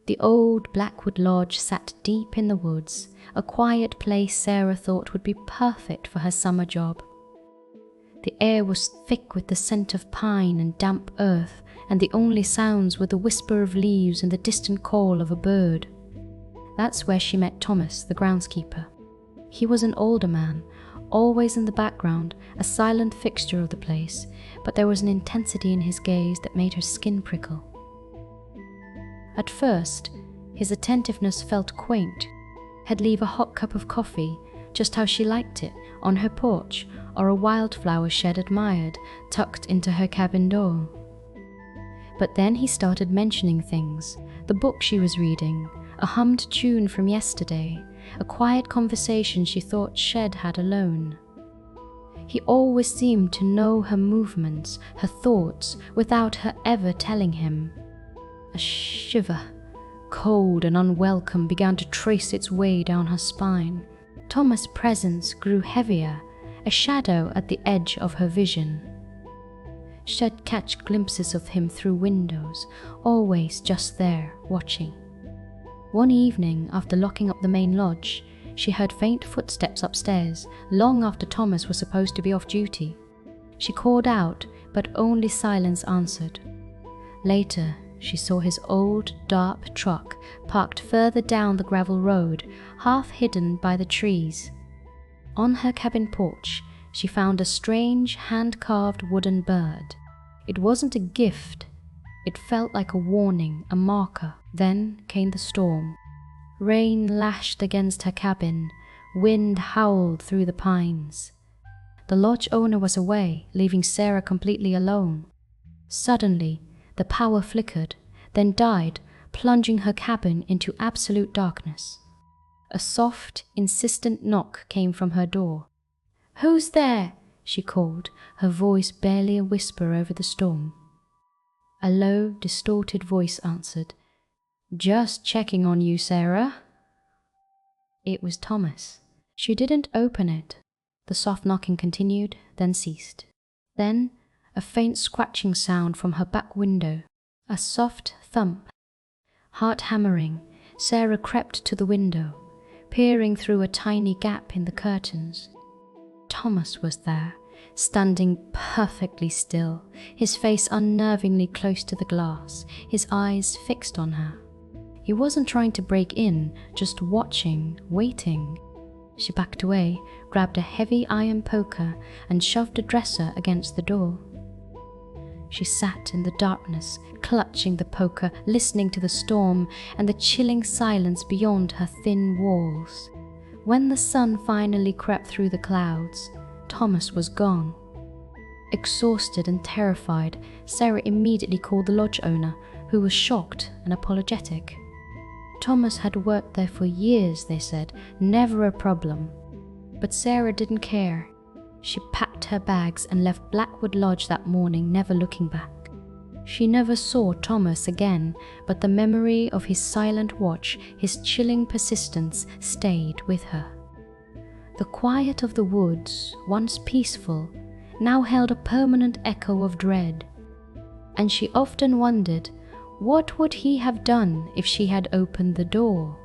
The old Blackwood lodge sat deep in the woods, a quiet place Sarah thought would be perfect for her summer job. The air was thick with the scent of pine and damp earth, and the only sounds were the whisper of leaves and the distant call of a bird. That's where she met Thomas, the groundskeeper. He was an older man, always in the background, a silent fixture of the place, but there was an intensity in his gaze that made her skin prickle. At first, his attentiveness felt quaint. He'd leave a hot cup of coffee, just how she liked it, on her porch, or a wildflower shed admired, tucked into her cabin door. But then he started mentioning things, the book she was reading, a hummed tune from yesterday, a quiet conversation she thought Shed had alone. He always seemed to know her movements, her thoughts, without her ever telling him. A shiver, cold and unwelcome, began to trace its way down her spine. Thomas' presence grew heavier, a shadow at the edge of her vision. She'd catch glimpses of him through windows, always just there, watching. One evening, after locking up the main lodge, she heard faint footsteps upstairs, long after Thomas was supposed to be off duty. She called out, but only silence answered. Later, she saw his old, dark truck parked further down the gravel road, half hidden by the trees. On her cabin porch, she found a strange, hand-carved wooden bird. It wasn't a gift. It felt like a warning, a marker. Then came the storm. Rain lashed against her cabin. Wind howled through the pines. The lodge owner was away, leaving Sarah completely alone. Suddenly, the power flickered, then died, plunging her cabin into absolute darkness. A soft, insistent knock came from her door. "Who's there?" she called, her voice barely a whisper over the storm. A low, distorted voice answered, "Just checking on you, Sarah." It was Thomas. She didn't open it. The soft knocking continued, then ceased. Then, a faint scratching sound from her back window. A soft thump. Heart hammering, Sarah crept to the window, peering through a tiny gap in the curtains. Thomas was there, standing perfectly still, his face unnervingly close to the glass, his eyes fixed on her. He wasn't trying to break in, just watching, waiting. She backed away, grabbed a heavy iron poker, and shoved a dresser against the door. She sat in the darkness, clutching the poker, listening to the storm and the chilling silence beyond her thin walls. When the sun finally crept through the clouds, Thomas was gone. Exhausted and terrified, Sarah immediately called the lodge owner, who was shocked and apologetic. Thomas had worked there for years, they said, never a problem. But Sarah didn't care. She packed her bags and left Blackwood Lodge that morning, never looking back. She never saw Thomas again, but the memory of his silent watch, his chilling persistence, stayed with her. The quiet of the woods, once peaceful, now held a permanent echo of dread. And she often wondered, what would he have done if she had opened the door?